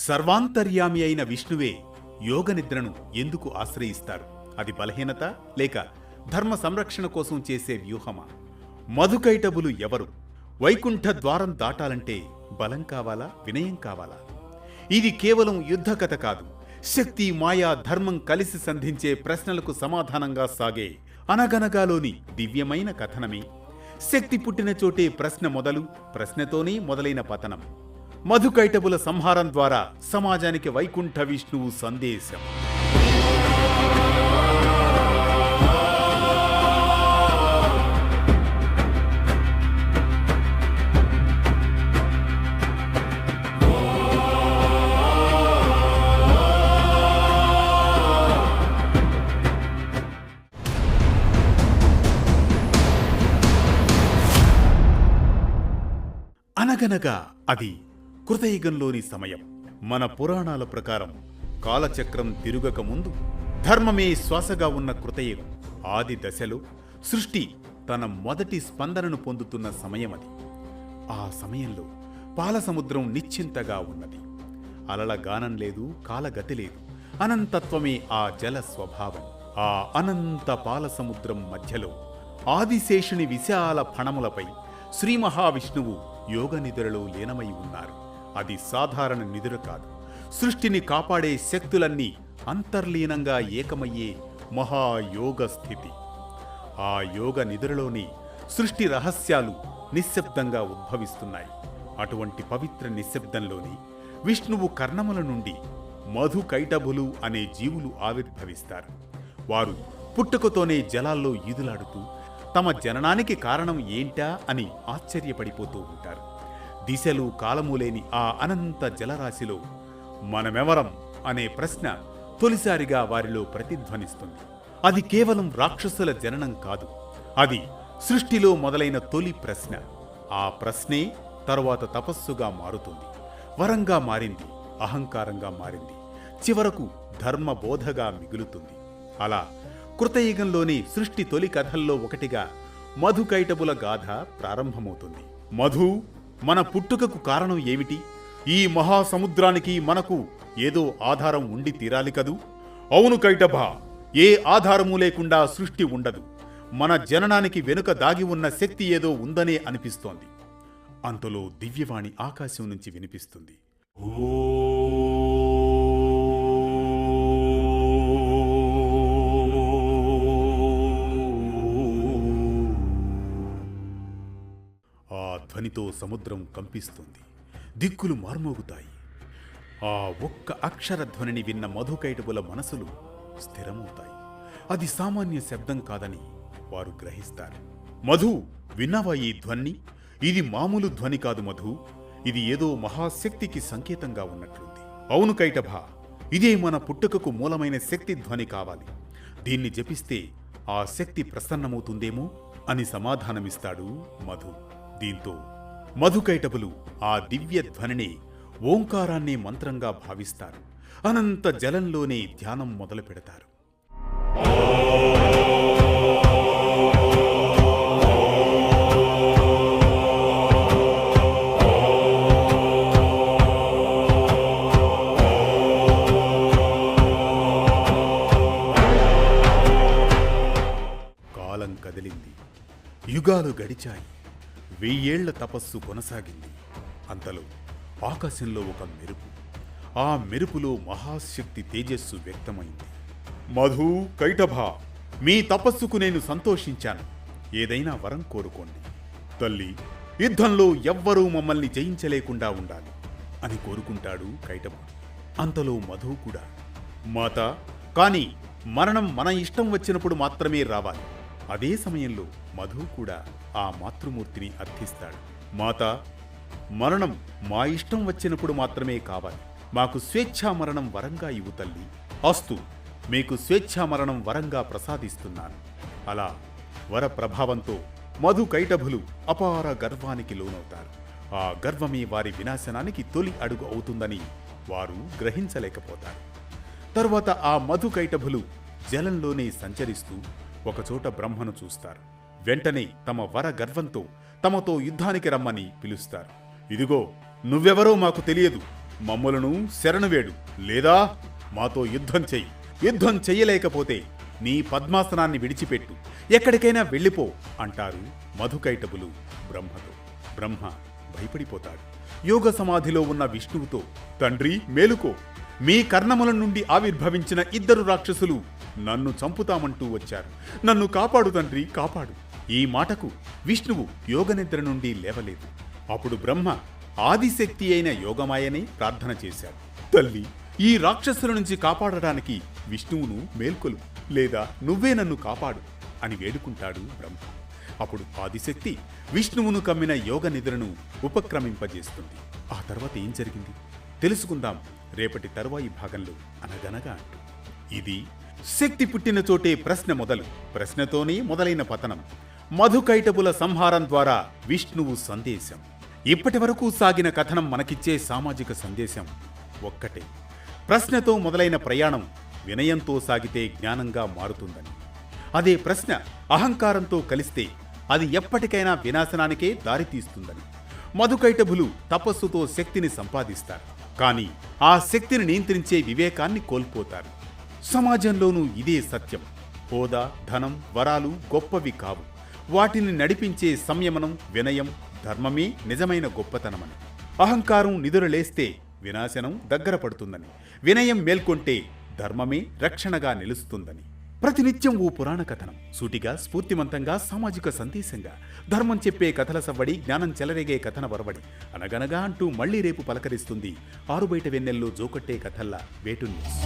సర్వాంతర్యామి అయిన విష్ణువే యోగనిద్రను ఎందుకు ఆశ్రయిస్తారు? అది బలహీనత లేక ధర్మ సంరక్షణ కోసం చేసే వ్యూహమా? మధుకైటబులు ఎవరు? వైకుంఠ ద్వారం దాటాలంటే బలం కావాలా, వినయం కావాలా? ఇది కేవలం యుద్ధ కథ కాదు. శక్తి, మాయా, ధర్మం కలిసి సంధించే ప్రశ్నలకు సమాధానంగా సాగే అనగనగాలోని దివ్యమైన కథనమే. శక్తి పుట్టిన చోటే ప్రశ్న మొదలు, ప్రశ్నతోనే మొదలైన పతనం. మధుకైటబుల సంహారం ద్వారా సమాజానికి వైకుంఠ విష్ణువు సందేశం. అనగనగా అది కృతయుగంలోని సమయం. మన పురాణాల ప్రకారం కాలచక్రం తిరుగక ముందు ధర్మమే శ్వాసగా ఉన్న కృతయుగం ఆది దశలో సృష్టి తన మొదటి స్పందనను పొందుతున్న సమయమది. ఆ సమయంలో పాలసముద్రం నిశ్చింతగా ఉన్నది. అలల గానం లేదు, కాలగతి లేదు. అనంతత్వమే ఆ జల స్వభావం. ఆ అనంత పాలసముద్రం మధ్యలో ఆదిశేషుని విశాల ఫణములపై శ్రీ మహావిష్ణువు యోగ నిద్రలో లీనమై ఉన్నారు. అది సాధారణ నిద్ర కాదు. సృష్టిని కాపాడే శక్తులన్నీ అంతర్లీనంగా ఏకమయ్యే మహాయోగ స్థితి. ఆ యోగ నిద్రలోని సృష్టి రహస్యాలు నిశ్శబ్దంగా ఉద్భవిస్తున్నాయి. అటువంటి పవిత్ర నిశ్శబ్దంలోని విష్ణువు కర్ణముల నుండి మధుకైటబులు అనే జీవులు ఆవిర్భవిస్తారు. వారు పుట్టుకతోనే జలాల్లో ఈదులాడుతూ తమ జననానికి కారణం ఏంటా అని ఆశ్చర్యపడిపోతూ ఉంటారు. దిశలు కాలము లేని ఆ అనంత జలరాశిలో మనమెవరం అనే ప్రశ్న తొలిసారిగా వారిలో ప్రతిధ్వనిస్తుంది. అది కేవలం రాక్షసుల జననం కాదు. అది సృష్టిలో మొదలైన తొలి ప్రశ్న. ఆ ప్రశ్నే తరువాత తపస్సుగా మారుతుంది, వరంగా మారింది, అహంకారంగా మారింది, చివరకు ధర్మబోధగా మిగులుతుంది. అలా కృతయుగంలోని సృష్టి తొలి కథల్లో ఒకటిగా మధుకైటబుల గాథ ప్రారంభమవుతుంది. మధు, మన పుట్టుకకు కారణం ఏమిటి? ఈ మహాసముద్రానికి మనకు ఏదో ఆధారం ఉండి తీరాలి కదూ? అవును కైటభ, ఏ ఆధారము లేకుండా సృష్టి ఉండదు. మన జననానికి వెనుక దాగి ఉన్న శక్తి ఏదో ఉందనే అనిపిస్తోంది. అంతలో దివ్యవాణి ఆకాశం నుంచి వినిపిస్తుంది. ధ్వనితో సముద్రం కంపిస్తుంది, దిక్కులు మార్మోగుతాయి. ఆ ఒక్క అక్షర ధ్వనిని విన్న మధుకైటబుల మనసులు స్థిరమవుతాయి. అది సామాన్య శబ్దం కాదని వారు గ్రహిస్తారు. మధు, విన్నావా ఈ ధ్వని? ఇది మామూలు ధ్వని కాదు మధు. ఇది ఏదో మహాశక్తికి సంకేతంగా ఉన్నట్లుంది. అవును కైటభ, ఇదే మన పుట్టుకకు మూలమైన శక్తి ధ్వని కావాలి. దీన్ని జపిస్తే ఆ శక్తి ప్రసన్నమవుతుందేమో అని సమాధానమిస్తాడు మధు. దీంతో మధుకైటబులు ఆ దివ్య ధ్వనిని, ఓంకారాన్ని మంత్రంగా భావిస్తారు. అనంత జలంలోనే ధ్యానం మొదలు పెడతారు. కాలం కదిలింది, యుగాలు గడిచాయి, 1000 ఏళ్ల తపస్సు కొనసాగింది. అంతలో ఆకాశంలో ఒక మెరుపు. ఆ మెరుపులో మహాశక్తి తేజస్సు వ్యక్తమైంది. మధు, కైటభ, మీ తపస్సుకు నేను సంతోషించాను. ఏదైనా వరం కోరుకోండి. తల్లి, యుద్ధంలో ఎవ్వరూ మమ్మల్ని జయించలేకుండా ఉండాలి అని కోరుకుంటాడు కైటభుడు. అంతలో మధు కూడా, మాత, కానీ మరణం మన ఇష్టం వచ్చినప్పుడు మాత్రమే రావాలి. అదే సమయంలో మధు కూడా ఆ మాతృమూర్తిని అర్థిస్తాడు. మాత, మరణం మా ఇష్టం వచ్చినప్పుడు మాత్రమే కావాలి. మాకు స్వేచ్ఛా మరణం వరంగా ఇవ్వు తల్లి. అస్తు, మీకు స్వేచ్ఛా మరణం వరంగా ప్రసాదిస్తున్నాను. అలా వర ప్రభావంతో మధుకైటబులు అపార గర్వానికి లోనవుతారు. ఆ గర్వమే వారి వినాశనానికి తొలి అడుగు అవుతుందని వారు గ్రహించలేకపోతారు. తరువాత ఆ మధుకైటబులు జలంలోనే సంచరిస్తూ ఒకచోట బ్రహ్మను చూస్తారు. వెంటనే తమ వర గర్వంతో తమతో యుద్ధానికి రమ్మని పిలుస్తారు. ఇదిగో, నువ్వెవరో మాకు తెలియదు. మమ్ములను శరణువేడు, లేదా మాతో యుద్ధం చెయ్యి. యుద్ధం చెయ్యలేకపోతే నీ పద్మాసనాన్ని విడిచిపెట్టు, ఎక్కడికైనా వెళ్ళిపో అంటారు మధుకైటబులు బ్రహ్మతో. బ్రహ్మ భయపడిపోతాడు. యోగ సమాధిలో ఉన్న విష్ణువుతో, తండ్రి మేలుకో, మీ కర్ణముల నుండి ఆవిర్భవించిన 2 రాక్షసులు నన్ను చంపుతామంటూ వచ్చారు. నన్ను కాపాడు తండ్రి, కాపాడు. ఈ మాటకు విష్ణువు యోగనిద్ర నుండి లేవలేదు. అప్పుడు బ్రహ్మ ఆదిశక్తి అయిన యోగమాయని ప్రార్థన చేశాడు. తల్లి, ఈ రాక్షసుల నుంచి కాపాడడానికి విష్ణువును మేల్కొలు, లేదా నువ్వే నన్ను కాపాడు అని వేడుకుంటాడు బ్రహ్మ. అప్పుడు ఆదిశక్తి విష్ణువును కమ్మిన యోగ నిద్రను ఉపక్రమింపజేస్తుంది. ఆ తర్వాత ఏం జరిగింది తెలుసుకుందాం రేపటి తరువాయి భాగంలో, అనగనగా అంటూ. ఇది శక్తి పుట్టిన చోటే ప్రశ్న మొదలు, ప్రశ్నతోనే మొదలైన పతనం. మధుకైటబుల సంహారం ద్వారా విష్ణువు సందేశం. ఇప్పటి వరకు సాగిన కథనం మనకిచ్చే సామాజిక సందేశం ఒక్కటే: ప్రశ్నతో మొదలైన ప్రయాణం వినయంతో సాగితే జ్ఞానంగా మారుతుందని. అదే ప్రశ్న అహంకారంతో కలిస్తే అది ఎప్పటికైనా వినాశనానికే దారితీస్తుందని. మధుకైటబులు తపస్సుతో శక్తిని సంపాదిస్తారు, కానీ ఆ శక్తిని నియంత్రించే వివేకాన్ని కోల్పోతారు. సమాజంలోనూ ఇదే సత్యం. హోదా, ధనం, వరాలు గొప్పవి కావు. వాటిని నడిపించే సంయమనం, వినయం, ధర్మమే నిజమైన గొప్పతనమని. అహంకారం నిదురలేస్తే వినాశనం దగ్గర పడుతుందని, వినయం మేల్కొంటే ధర్మమే రక్షణగా నిలుస్తుందని. ప్రతినిత్యం ఓ పురాణ కథనం, సూటిగా, స్ఫూర్తిమంతంగా, సామాజిక సందేశంగా, ధర్మం చెప్పే కథల సవ్వడి, జ్ఞానం చెలరేగే కథన వరవడి. అనగనగా అంటూ మళ్లీ రేపు పలకరిస్తుంది ఆరుబయట వెన్నెల్లో జోకొట్టే కథల్లా వేటు న్యూస్.